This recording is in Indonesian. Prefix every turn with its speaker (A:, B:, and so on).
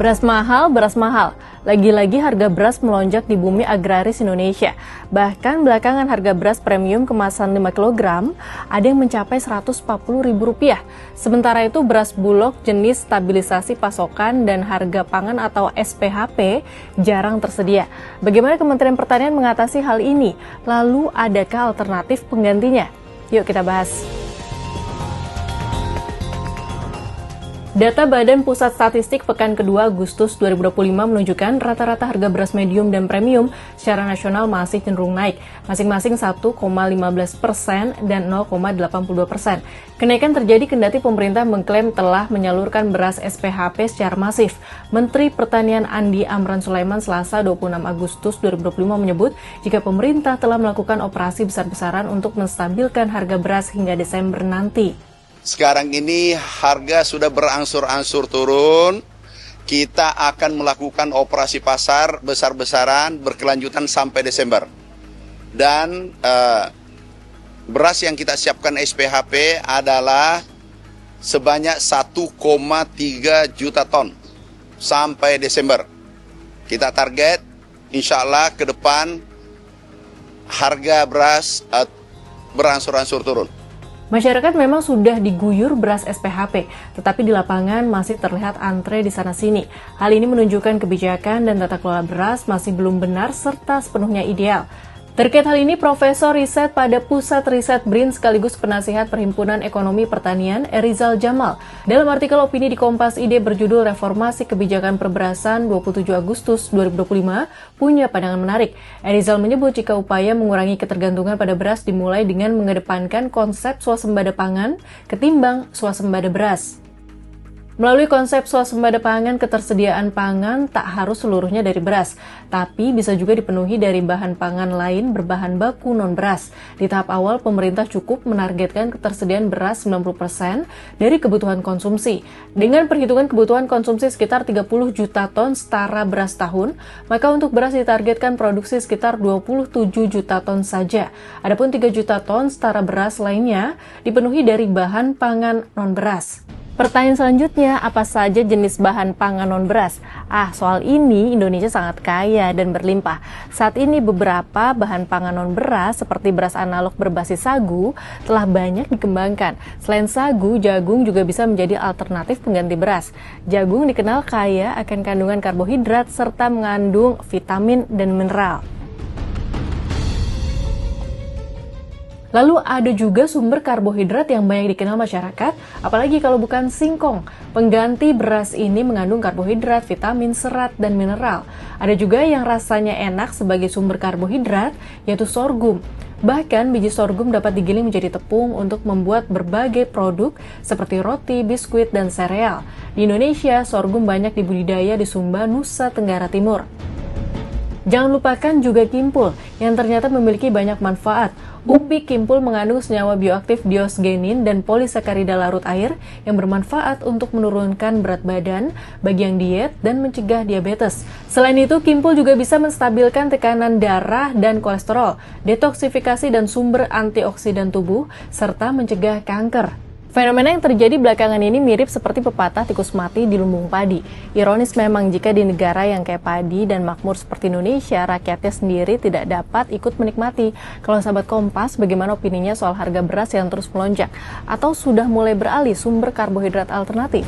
A: Beras mahal. Lagi-lagi harga beras melonjak di bumi agraris Indonesia. Bahkan belakangan harga beras premium kemasan 5 kg ada yang mencapai Rp140.000. Sementara itu beras bulog jenis stabilisasi pasokan dan harga pangan atau SPHP jarang tersedia. Bagaimana Kementerian Pertanian mengatasi hal ini? Lalu adakah alternatif penggantinya? Yuk kita bahas. Data Badan Pusat Statistik pekan kedua Agustus 2025 menunjukkan rata-rata harga beras medium dan premium secara nasional masih cenderung naik, masing-masing 1,15% dan 0,82%. Kenaikan terjadi kendati pemerintah mengklaim telah menyalurkan beras SPHP secara masif. Menteri Pertanian Andi Amran Sulaiman Selasa 26 Agustus 2025 menyebut jika pemerintah telah melakukan operasi besar-besaran untuk menstabilkan harga beras hingga Desember nanti.
B: Sekarang ini harga sudah berangsur-angsur turun, kita akan melakukan operasi pasar besar-besaran berkelanjutan sampai Desember. Dan beras yang kita siapkan SPHP adalah sebanyak 1,3 juta ton sampai Desember. Kita target insya Allah ke depan harga beras berangsur-angsur turun.
A: Masyarakat memang sudah diguyur beras SPHP, tetapi di lapangan masih terlihat antre di sana-sini. Hal ini menunjukkan kebijakan dan tata kelola beras masih belum benar serta sepenuhnya ideal. Terkait hal ini, Profesor Riset pada Pusat Riset BRIN sekaligus penasihat Perhimpunan Ekonomi Pertanian, Erizal Jamal, dalam artikel opini di Kompas ID berjudul Reformasi Kebijakan Perberasan 27 Agustus 2025, punya pandangan menarik. Erizal menyebut jika upaya mengurangi ketergantungan pada beras dimulai dengan mengedepankan konsep swasembada pangan ketimbang swasembada beras. Melalui konsep swasembada pangan, ketersediaan pangan tak harus seluruhnya dari beras, tapi bisa juga dipenuhi dari bahan pangan lain berbahan baku non-beras. Di tahap awal, pemerintah cukup menargetkan ketersediaan beras 90% dari kebutuhan konsumsi. Dengan perhitungan kebutuhan konsumsi sekitar 30 juta ton setara beras tahun, maka untuk beras ditargetkan produksi sekitar 27 juta ton saja. Adapun 3 juta ton setara beras lainnya dipenuhi dari bahan pangan non-beras. Pertanyaan selanjutnya, apa saja jenis bahan pangan non-beras? Soal ini Indonesia sangat kaya dan berlimpah. Saat ini beberapa bahan pangan non-beras seperti beras analog berbasis sagu telah banyak dikembangkan. Selain sagu, jagung juga bisa menjadi alternatif pengganti beras. Jagung dikenal kaya akan kandungan karbohidrat serta mengandung vitamin dan mineral. Lalu ada juga sumber karbohidrat yang banyak dikenal masyarakat, apalagi kalau bukan singkong. Pengganti beras ini mengandung karbohidrat, vitamin, serat, dan mineral. Ada juga yang rasanya enak sebagai sumber karbohidrat, yaitu sorghum. Bahkan biji sorghum dapat digiling menjadi tepung untuk membuat berbagai produk seperti roti, biskuit, dan sereal. Di Indonesia, sorghum banyak dibudidaya di Sumba, Nusa Tenggara Timur. Jangan lupakan juga kimpul, yang ternyata memiliki banyak manfaat. Ubi kimpul mengandung senyawa bioaktif diosgenin dan polisakarida larut air yang bermanfaat untuk menurunkan berat badan bagi yang diet dan mencegah diabetes. Selain itu, kimpul juga bisa menstabilkan tekanan darah dan kolesterol, detoksifikasi dan sumber antioksidan tubuh, serta mencegah kanker. Fenomena yang terjadi belakangan ini mirip seperti pepatah tikus mati di lumbung padi. Ironis memang jika di negara yang kayak padi dan makmur seperti Indonesia, rakyatnya sendiri tidak dapat ikut menikmati. Kalau sahabat Kompas, bagaimana opininya soal harga beras yang terus melonjak? Atau sudah mulai beralih sumber karbohidrat alternatif?